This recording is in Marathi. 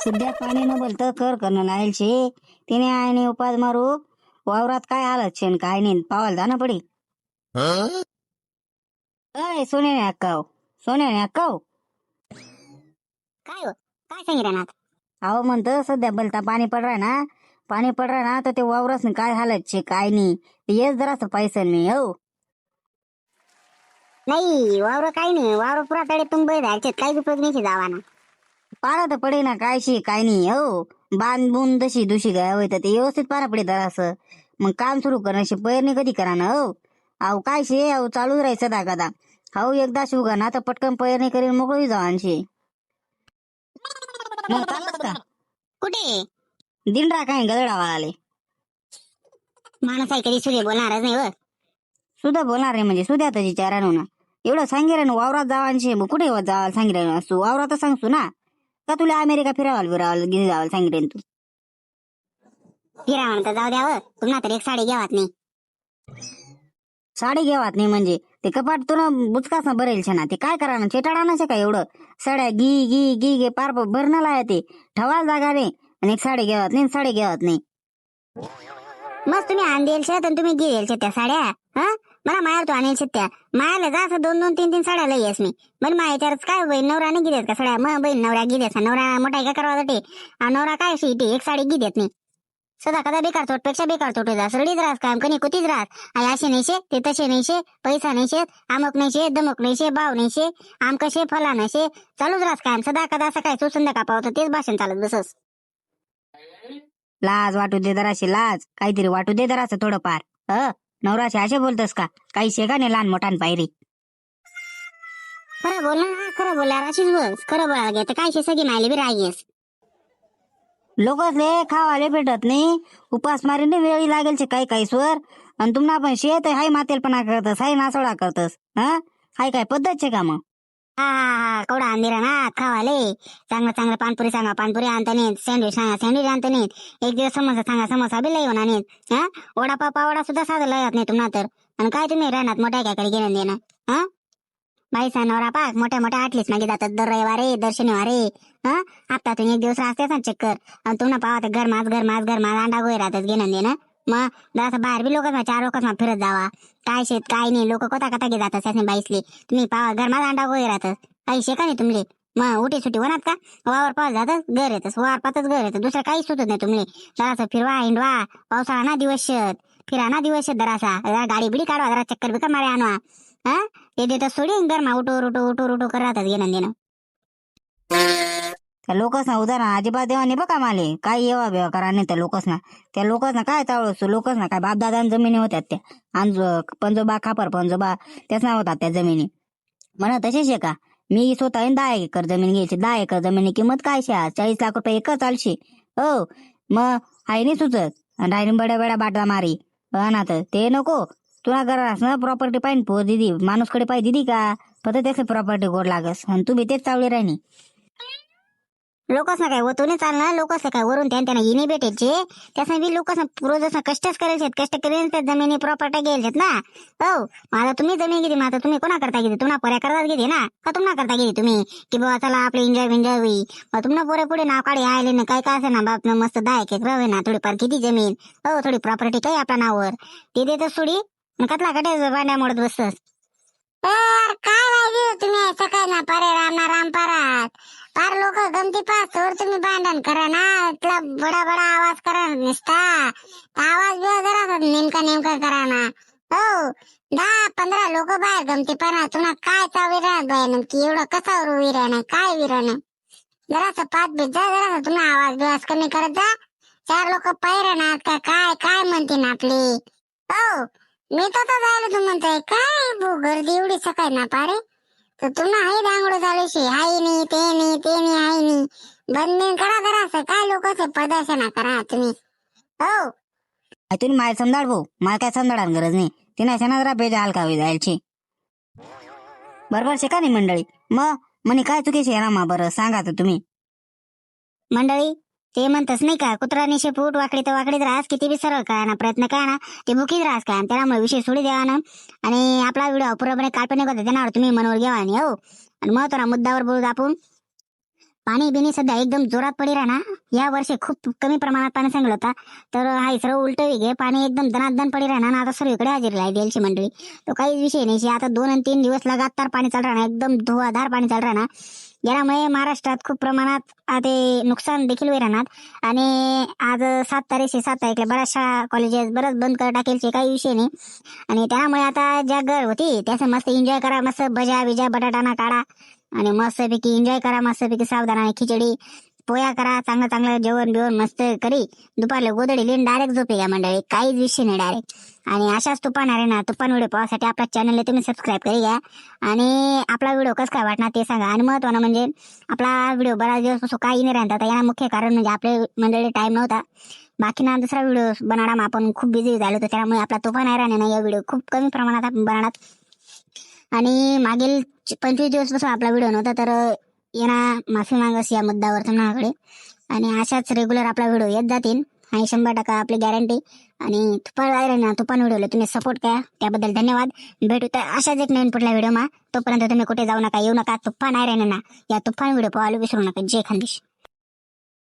सध्या पाणी न बोलतं कर करणं लागेल शे. तिने आईने उपास मारू वावरात काय हालत शेण काय नाही पावायला जाणं पडी. अय सोन्याने अक्काव, सोन्याने अक्काव. काय हो काय सांगितलं ना अहो म्हणतं सध्या बोलता पाणी पड ना, पाणी पड ना तर ते वावरच नाही काय हालत शे काय नाही. येस जरासं पैसे नाही हो. नाही वावर काही नाही वावर पुरा तडे तुम जायचे काही उपयोग नाही जावा ना. पारा तर पडे ना काय शे काय नाही हो. बांधून दशी दुशी गाय होय तर ते व्यवस्थित पारा पडे जरासं. मग काम सुरू करणं शे पेरणी कधी करा ना हो. अहो काय शे अहो चालूच राहायचं दा कदा. हो एकदा शिवगा ना तर पटकन पेरणी करीन मोकळी जावान शे. मग चाललंच का कुठे दिंडरा काय गदडावा आले. माणूस आहे कधी सूर्य बोलणारच नाही व. सुद्धा बोलणार नाही म्हणजे सुद्धा त्याची चारानो ना. एवढं सांगितलं ना वावरात जावांशे मग कुठे जावायला सांगितलं असतो वावरातच सांगतो ना. का तुला अमेरिका फिरावाल घेऊन जावायला सांगितलं तू. फिरा म्हणता जाऊ द्यावं पुन्हा तर एक साडी घ्यावात नाही. साडी घेवात नाही म्हणजे ते कपाट तुला बुचकाच ना भरेल छे ना ते काय करा ना चेटाडा नसे का एवढं. साड्या गी गी गी गे पार भरणं लाया ते ठवाल जागा नाही आणि एक साडी घेवात नाही साडी घेवात नाही. मस्त तुम्ही आणेल शेत आणि तुम्ही गिरेल शेत त्या साड्या. हा मला मायाला तू आणेल शेत त्या मायाला जा असं 2-2, 3-3 साड्या लई येस मी. पण मायाच्यावरच काय बहीण नवरा नाही गिरेत का साड्या मग बहीण नवरा गिरेस नवरा मोठा काय करावा नवरा काय शिटी एक साडी गिदेत नाही. सदा कदा बेकार पेक्षा बेकार चोट जा सरडीच राहस काम कणी कुतीच राहस. आई असे नाही शे ते तसे नाही शे पैसा नाही शे आमक नाही शे दमक नाही शे भाव नाही शे आम कसे फला नाही शे चालूच राहस काम सदा कदा सकाळी तो संध्याकाळ पावतं तेच भाषण चालत बसस. लाज वाटू दे जराशी लाज काहीतरी वाटू दे जरासं थोडंफार. नवराशी असे बोलतस का काही शेका नाही लहान मोठान पायरी. खरं बोल ना खरं बोलल्यावर अशीच बस खरं बोलायला घे तर काय शे सगळी मायले बी रागेस. लोकच ले खावाले भेटत नाही उपास मारीने वेळी लागेल शे काही काही स्वर. आणि तुम्हाला पण शेत हाय मातेलपणा करतस हाय नासोडा करतस. हाय काय पद्धत शे का मग. हा हा हा कवडा अंधेरा ना खावाले चांगलं चांगलं पानपुरी सांगा पानपुरी आणता नाहीत सँडविच सांगा सँडविच आणता नाहीत एक दिवस समोसा सांगा समोसा बी लई होणार नाहीत. हा वडापाव पावडा सुद्धा साधं लयत नाही तुम्हाला तर. आणि काय तुम्ही राहणार मोठ्या काय घेणं देणं. हा बाईसा नवरा पाक मोठ्या मोठ्या आठलीच मागे जातात दर रविवारी दर शनिवारी. हा हप्त्यातून एक दिवस असतेच ना चक्कर आणि तुम्हाला पावा घरमास अंडा गोय राहतात घेणं देणं. मग जरासं बाहेर बी लोकच 4 लोकच फिरत जावा काय शेत काय नाही लोक कोता कथा घे जातात त्याने बाईसले तुम्ही पावा घरमास अंडा गोय राहतात काही शेका नाही तुमले. मग उठी सुटी होणार का वावर पाऊस जातात घर येतस वावर पातच घर येतं दुसरं काही सुचत नाही तुमले. जरासं फिरवा हिंडवा पावसाळा ना दिवस शेत फिरा ना दिवस शेत जरासा गाडी बिडी काढवा जरा चक्कर बिकर मारे आणवा. हा ते देतात सोडी गरमा उठो कर राहतात घेणं देणं. त्या लोकच ना उदाहरण अजिबात देवा नाही बघा माले काय येवा बेवा करा नाही त्या लोकच ना काय चावळ लोकच ना काय बापदादा जमिनी होत्या त्या पंजोबा खापर पंजोबा त्याच नाव होतात त्या जमिनी. म्हणा तसेच आहे का मी स्वतः 10 एकर जमीन घ्यायची 10 एकर जमिनी किंमत काय शे 40 लाख रुपये एकर चालशी. हो मग हाय नाही सुचत आणि राहिली बड्या बड्या बाटला मारी. ना तर ते नको तुला घरास ना प्रॉपर्टी पाहिजे पो दिदी माणूसकडे पाहिजे दिदी का फक्त त्याच प्रॉपर्टी गोड लागस आणि तुम्ही तेच चावले राहिनी. लोकच ना काय होतो नाही चालणार लोकच काय वरून त्यांना येणे भेटायचे त्यासाठी बी लोकच रोज कष्टच करायचे कष्ट करेल त्या जमिनी प्रॉपर्टी घ्यायच्यात ना. हो माझा तुम्ही जमीन घेते माझा तुम्ही कोणा करता घेते तुम्हाला पर्या करतात घेते ना का तुम्हाला करता घेते तुम्ही की बाबा चला आपले एन्जॉय होई मग तुम्हाला पोरे पुढे नाव काढे आले ना काय काय असे ना बाप मस्त 10 एकर रवे ना थोडीफार किती जमीन हो थोडी प्रॉपर्टी काही आपल्या नावावर ते देतच थोडी कतला कटे भांड्या मोडत बसतस. काय राहिली तुम्ही सकाळ ना परे राम ना राम परात पार लोक गमती पास तर तुम्ही भांडण करा ना इतला बडा बडा आवाज करा नुसता आवाज बी जरा नेमका करा ना. हो 10-15 लोक बाहेर गमती पाना तुम्हाला काय चावी राहत बाय नक्की एवढं कसा विराणं काय विराणं जरासं पाच बीत जा जरा तुम्ही आवाज कमी करत जा 4 लोक पायरणार का काय काय म्हणते आपली. हो मी तर जायला तू म्हणताय काय गर्दी एवढी सकाळी ना पारे तर तुम्हाला हाय डांगडो चालूशी हाय नाही ते हाय नाही बंद करा जरा असं काय लोक प्रदर्शन करा तुम्ही. हो तुम्ही माय समजाड भाऊ मला काय समजाडान गरज नाही तिने अशा जरा बेजा हलका होई जायची बरोबर शे का नाही मंडळी. मग म्हणे काय चुकीचे ना मा बरं सांगा तर तुम्ही. मंडळी ते म्हणतच नाही का कुत्रा फूट वाकडी तर वाकडीत राहस किती बी सरळ काय ना प्रयत्न काय ना ते बुकीत राहस काय त्यामुळे विषय सोडी द्यावा ना आणि आपला व्हिडिओ पूर्णपणे काल्पनिक होता त्यावर तुम्ही मनोवर घ्यावा आणि हो आणि महत्वाचा मुद्द्यावर बोलू आपण पाणी बिनी सध्या एकदम जोरात पडी राहा ना. या वर्षी खूप कमी प्रमाणात पाणी सांगलं होता, तर हा सर्व उलट गे पाणी एकदम दनादन पडी राहणार ना. आता सर्वीकडे हजेरी आहे द्यायची मंडळी, तो काहीच विषय नाही. आता 2 आणि 3 दिवस लगातार पाणी चालू राहणार, एकदम धुवाधार पाणी चालू राहणार. यामुळे महाराष्ट्रात खूप प्रमाणात ते नुकसान देखील होईल राहणार. आणि आज 7 तारीखला बऱ्याचशा कॉलेजेस बरंच बंद कर टाकेलचे, काही विषय नाही. आणि त्यामुळे आता ज्या घर होती त्याचं मस्त एन्जॉय करा, मस्त भजा बिजा बटाटाना काढा आणि मस्तपैकी एन्जॉय करा. मस्तपैकी सावधान खिचडी पोया करा, चांगलं चांगलं जेवण बिवण मस्त करी दुपारला गोदडी लिहून डायरेक्ट झोपे घ्या मंडळी, काहीच विषय नाही डायरेक्ट. आणि अशाच तुफान आहे ना, तुफान व्हिडिओ पाहण्यासाठी आपल्या चॅनलला तुम्ही सबस्क्राईब करी घ्या. आणि आपला व्हिडिओ कसं काय वाटणार ते सांगा. आणि महत्वानं म्हणजे आपला व्हिडिओ बराच दिवसपासून काही नाही राहतात, याला मुख्य कारण म्हणजे आपले मंडळी टाइम नव्हता. बाकी ना दुसरा व्हिडिओ बनवणार आपण खूप बिझी झालो होतो, त्यामुळे आपला तुफान आहे राहणार ना. या व्हिडिओ खूप कमी प्रमाणात आपण बनवणार. आणि मागील 25 दिवसपासून आपला व्हिडिओ नव्हता, तर यांना माफी मागस या मुद्द्यावर तुम्हाकडे. आणि अशाच रेग्युलर आपला व्हिडिओ येत जातील आणि 100% आपली गॅरंटी. आणि तुफान व्हिडिओला तुम्ही सपोर्ट करा, त्याबद्दल धन्यवाद. भेटू तर अशाच एक नवीन पुढल्या व्हिडिओ मा. तोपर्यंत तुम्ही कुठे जाऊ नका, येऊ नका. तुफान आहे ना, या तुफान व्हिडिओ पाहायला विसरू नका. जय खानदेश.